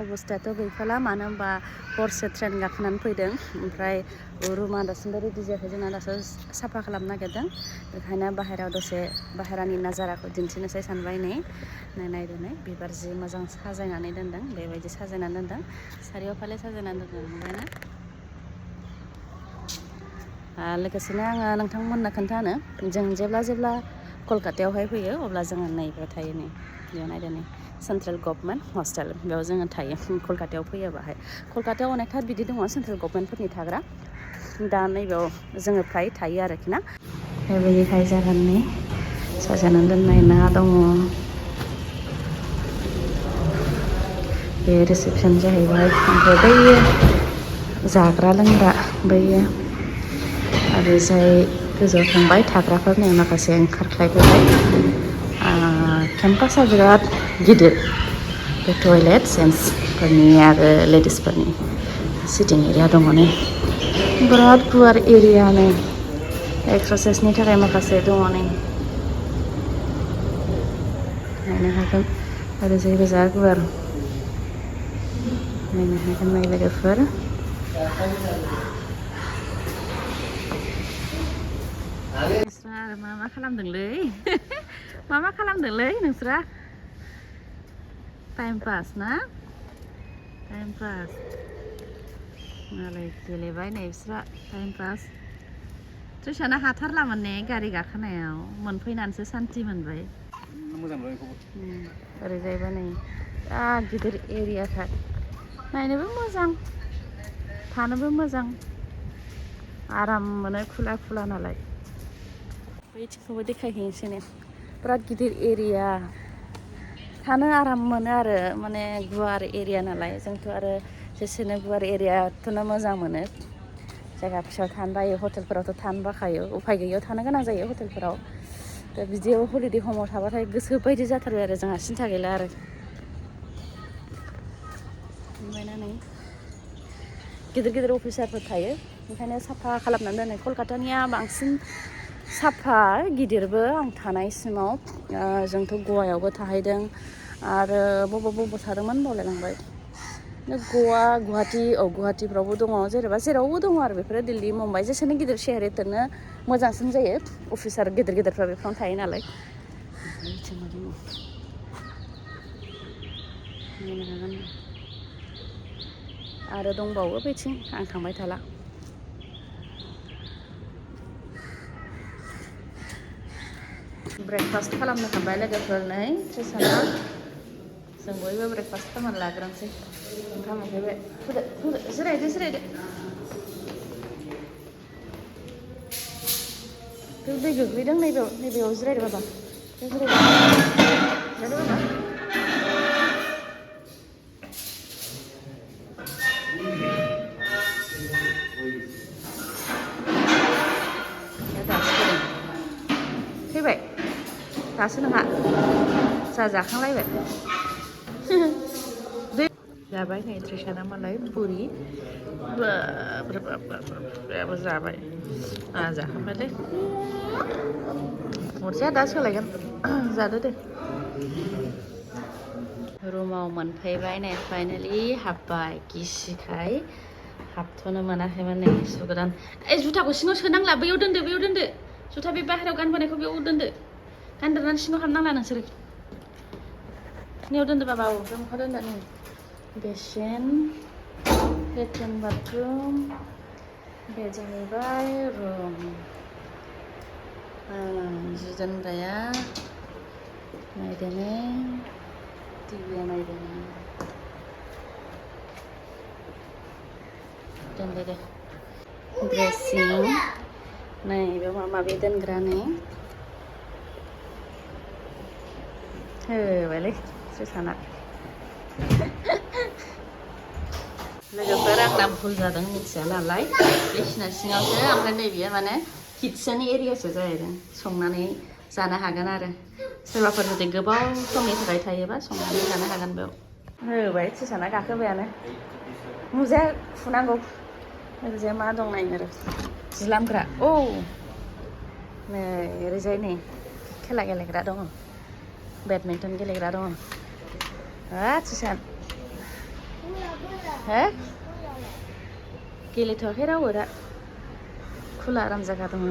अबस्थायाथ' गैखाला मानो होनबा हरसे ट्रेन गाखोनानै फैदों ओमफ्राय रुमा दासिमबो रेडि जायाखै जोंना दासो साफा खालामनो नागिरदों बेखायनो बाहेरायाव दसे बाहेरानि नाजाराखौ दिन्थिनोसै सानबाय नायदो बिबार जि मोजां साजायनानै दोनदों बेबायदि साजायनानै दोनदों सारियाव फाले साजायनानै दोनदों नुबायना लोगोसेनो आङो नोंथांमोननो खोन्थानो जों जेब्ला कलकातायावहाय फैयो अब्ला जोङो नैबेयाव थायो बेयाव नायदो सेन्ट्रेल गभर्नमेन्ट हस्टेल बेयाव जोङो थायो कलकातायाव फैयो बाहाय कलकातायाव अनेकथा बिदि दङ सेन्ट्रेल गभर्नमेन्टफोरनि थाग्रा दा नैबेयाव जोङो फ्राय थायो आरोखि ना बेबायदिहाय जागोननि साजायनानै दोननाय ना दङ बे रिसेपसन जाहैबाय ओमफ्राय बैयो जाग्रा लोंग्रा बैयो आरो जाय गोजौआव थांबाय थाग्राफोरनि माखासे ओंखारख्लायबोबाय केम्पासआ बिराद गिदिर बे टयलेट जेन्ट्सफोरनि आरो लेडिसफोरनि सिटिं एरिया दङ बिराद गुवार एरिया एक्सारसाइसनि थाखाय माखासे दङ नायनो हागोन आरो जेबो जा गुवार नायनो हागोन लोगोफोर नोंस्रा आरो मा खालामदोंलै नोंस्रा टाइम पास ना टाइम पास मालाय गेलेबाय बिस्रा टाइम पास ट्रिसाना हाथारलामोन गारि गाखोनायाव मोनफैनानैसो सान्थि मोनबाय ओरैजायबा बिराद गिदिर एरियाथार नायनोबो मोजां थानोबो मोजां आराम मोनो खुला नालाय बैथिंखौबो देखायहैनोसै बिराद गिदिर एरिया थानो आराम मोनो आरो माने गुवार एरिया नालाय जोंथ' आरो जेसेनो गुवार एरियाखौनो मोजां मोनो जायगा फिसायाव थानो बायो हटेलफोरावथ' थानो बाखायो उफाय गैयियाव थानो गोनां जायो हटेलफोराव दा बिदियाव हलिडे हमाव थाबाथाय गोसो बायदि जाथारबाय आरो जोंहा सिन्था गैला आरो ओमफ्राय गिदिर अफिसारफोर थायो ओंखायनो साफा खालामनानै दोनो कलकातानिया बांसिन साफा गिदिरबो आं थानायसिमाव जोंथ' गवायावबो थाहैदों आरो बबाव थादोंमोन बावलायलांबाय गुवाहाटिफ्रावबो दङ जेरावबो दङ आरो बेफोरो दिल्ली मुम्बाइ जेसेनो गिदिर शहर एथ'नो मोजांसिन जायो अफिसार गिदिरफ्रा बेफोरावनो थायो नालाय आरो दंबावो बेथिं आं थांबाय थाला ब्रेकफास्ट खालामनो थांबाय लोगोफोर ट्रिसाना जों बयबो ब्रेकफास्ट खालामनानै लाग्रोनोसै ओंखाम उखैबाय फैदो जिरायदो दै गोग्लैदों नैबेयाव जिरायदो बाबा जिरायदो बाबा फैबाय दासो नोंहा जाखांलायबाय जाबाय ट्रिसाना मालाय पुरि बाबो जाबाय जाखांबायलै हरजाया दा सोलायगोन जादो दे रुमाव मोनफैबाय फाइनालि हाबबाय गिसिखाय हाबथ'नो मोनाखैमोन सुगोदान जुथाखौ सिङाव सोनांला बैयाव दोनदो जुथा बे बाहेरायाव गानबोनायखौ बेयाव दोनदो गानदेरनानै सिङाव हाबनांला नोंसोरो नियाव दोनदो बाबा रुमखौ दोनदो बेसिन लेट्रिन बाथरुम बे जाहैबाय रुम जि दोनग्राया नायदो टिभिया नायदो दोनदो दे ड्रेसिं बेयाव माबा दोनग्रा होबायलै ट्रिसाना लोगोफोर आंना भुल जादों मिथिया नालाय बिसिना सिङावसो ओमफ्राय नैबेयो माने किटचेन एरियासो जाहैदों संनानै जानो हागोन आरो सोरबाफोर जुदि गोबाव समनि थाखाय थायोबा संनानै जानो हागोन बेयाव होबाय ट्रिसाना गाखोबायानो मुजाया फुनांगौ ओरैजाय मा दं नायनो आरो जि लामग्रा ओरैजाय खेला गेलेग्रा दङ बेडमिन्टन गेलेग्रा दङ ट्रिसान हो गेलेथ'वाखै रावबो दा खुला आराम जायगा दङ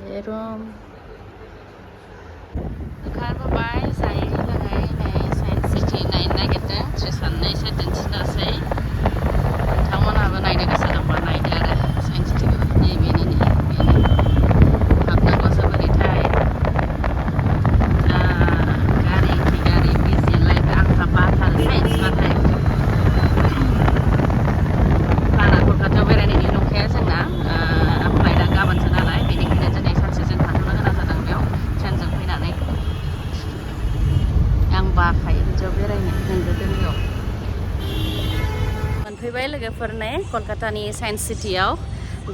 बे रुम ओंखारबोबाय जायै लोङै नै साइन्स सिटि नायनो नागिरदों ट्रिसाननो एसे दिन्थिनोसै नोंथांमोनहाबो नायनो गोसो दंबा नायदो आरो साइन्स सिटिखौ नै बेनो हाबनांगौसो बोरैथाय गारि बिजि लाइक आंहा बाथारो साइन्स बाथाय प्लाना कलकातायाव बेरायनायनि नंखाया जोंना फ्लाइटआ गाबोनसो नालाय बेनिखायनो दिनै सानसे जों थांनो गोनां जादों बेयाव ट्रेनजों फैनानै आं बाखायो बिदियाव बेरायनो होंगो दोंगोआव मोनफैबाय लोगोफोरनो कलकातानि साइन्स सिटियाव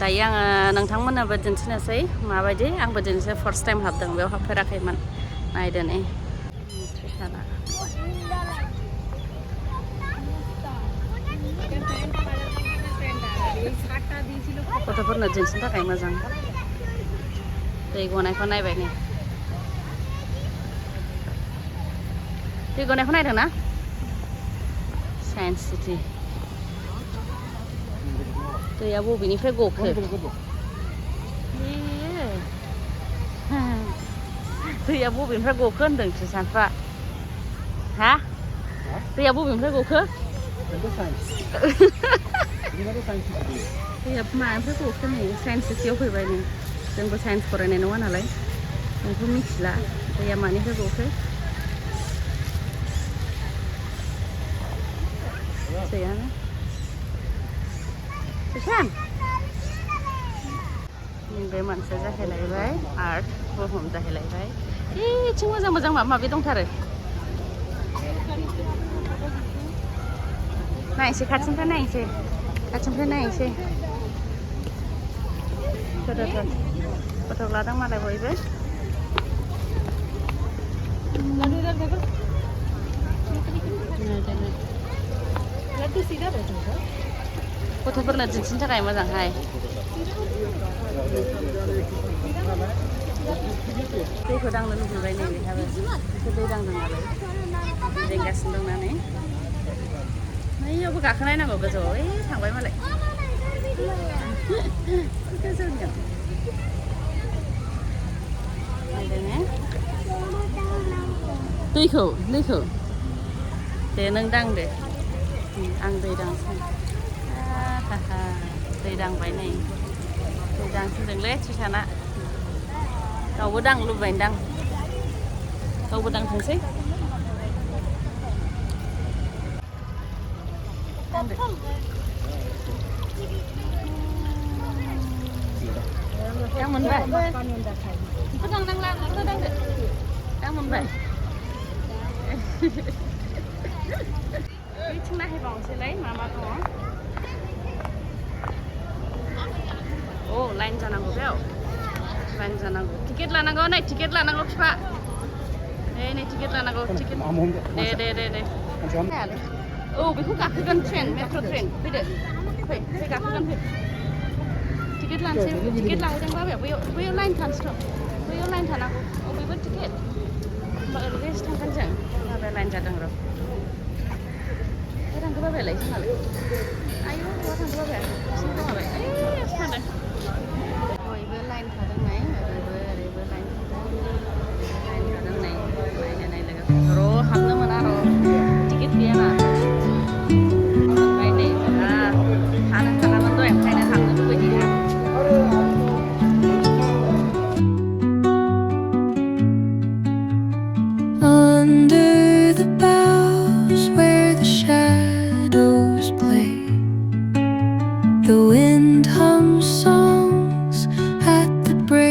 दायो आङो नोंथांमोननोबो दिन्थिनोसै माबायदि आंबो दिनैसो फार्स्ट टाइम हाबदों बेयाव हाबफेराखैमोन नायदो नै ट्रिसाना गथ'फोरनो दिन्थिनो थाखाय मोजां दै गनायखौ नायबाय नै दै गनायखौ नायदों ना साइन्स सिटि दैया बबेनिफ्राय गखो दैया बबेनिफ्राय गखो होनदों ट्रिसानफ्रा हा दैया बबेनिफ्राय गखो दैया मानिफ्राय गखो नै साइन्स सिटियाव फैबाय नै जोंबो साइन्स फरायनाय नङा नालाय जोंथ' मिथिला दैया मानिफ्राय गखो दैयानो ट्रिसान बे मोनसे जाहैलायबाय आर्ट बुहुम जाहैलायबाय इथिं मोजां मोजां माबा माबि दंथारो नायनोसै खाथिनिफ्राय नायनोसै फट' लादों मालाय बयबो गथ'फोरनो दिन्थिनो थाखाय मोजांहाय दैखौ दांनो लुबैबाय नै बेहाबो बिसोर दै दांदों नालाय गिदिंगासिनो दं नानै नैयावबो गाखोनायनांगौ गोजौआव ओइ थांबाय मालाय गोजौनियाव दैखौ दे नों दांदो आं दै दांसै दै दांबाय नै दै दांसिनदोंलै ट्रिसाना गावबो दांनो लुबैदां गावबो दांथोंसै दा मोनबाय दांनांला दांदो दा मोनबाय बैथिं नायहैबावनोसैलाय मा दङ औ लाइन जानांगौ बेयाव लाइन जानांगौ टिकेट लानांगौ नै टिकेट लानांगौ बिफा नै टिकेट लानांगौ टिकेट दे औ बेखौ गाखोगोन ट्रेन मेट्र' ट्रेन फैदो फै गाखोगोन फै टिकेट लानोसै टिकेट लाहैदों बाबाया बैयाव लाइन थानोसै बैयाव लाइन थानांगौ औ बेबो टिकेट होमबा ओरैजायसो थांगोन जों बाबाया लाइन जादों र' थांखो बाबायालाय जोंनालाय आयौ बहा थांखो बाबाया बिसिनि गोमाबाय ओइसो थांदों बयबो लाइन थादों नै ओरैबो लाइन थादों नै नायनो लोगोफोर र' हाबनो मोना र' टिकेट गैयाना मोनबाय नै थानो हालामोन दहाय ओंखायनो हाबनो लुबैदों Under the boughs where the shadows play, the wind hums songs at the break.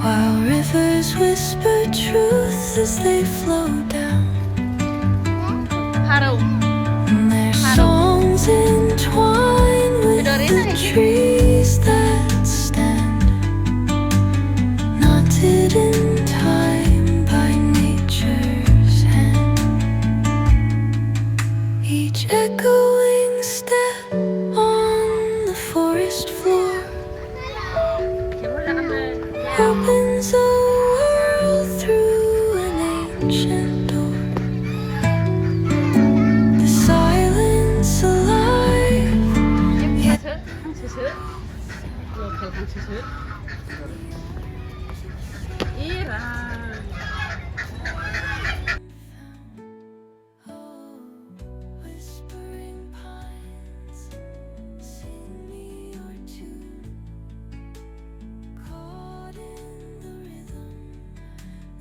while rivers whisper truth as they flow down. And their songs entwine with the trees that stand, knotted in time by nature's hand. Each echoing step on the forest floor opens a world through an ancient door. The silence alive, yet whispering pines sing me your tune. Caught in the rhythm,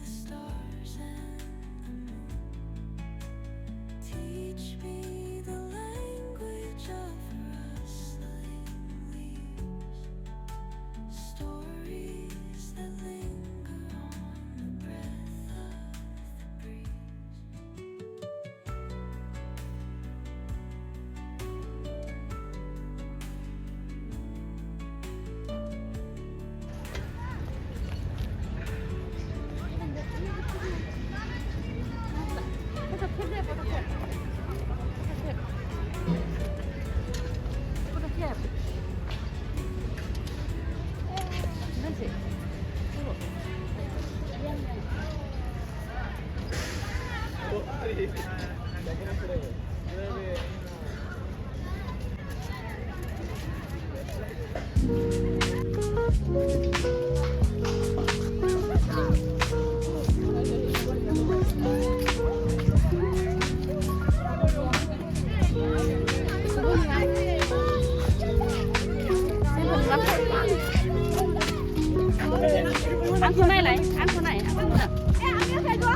the stars and the moon teach me the language of rustling leaves, stories that linger on the breath of the breeze. Ăn chỗ này này, ăn chỗ này, ăn chỗ này. Ăn chỗ này, đi.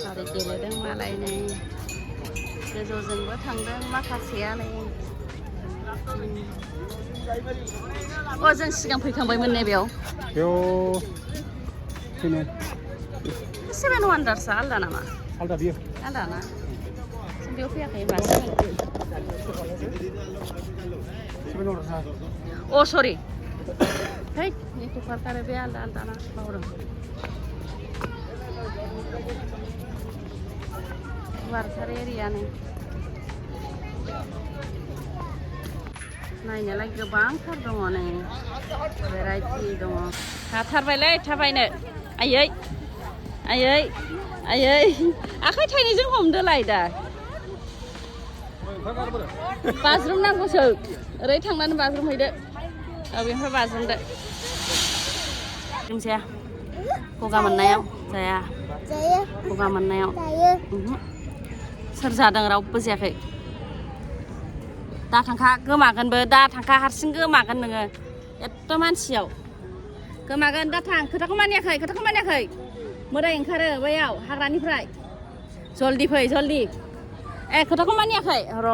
Oरै गेलेदों मालाय नै गोजौजोंबो थांदों माखासेया नै जों सिगां फैखांबायमोन नै बेयाव फैनो 7 वान्डार्सआ आलदा नामा आलदा बियो आलदा ना जों बेयाव फैयाखै होनबा सरि है निको पार्क आरो बे आलदा आलदा ना बावदों गुवारथार एरियानो नायनोलाय गोबांथार दङ नै भेराइटि दङ हाथारबायलै थाबायनो आयै आयै आयै आखाइ थाइनैजों हमदोलाय दा बाज्रुम नांगौसो ओरै थांनानै बाज्रुमहैदो बेनिफ्राय बाज्रुमदो जाया गगा मोननायाव जाया गगा मोननायाव सोर जादों रावबो जायाखै दा थांखा गोमागोनबो दा थांखा हारसिं गोमागोन नोङो एथ' मानसियाव गोमागोन दा थां खोथाखौ मानियाखै मोदाय ओंखारो बैयाव हाग्रानिफ्राय जल्दि फै जल्दि खोथाखौ मानियाखै र'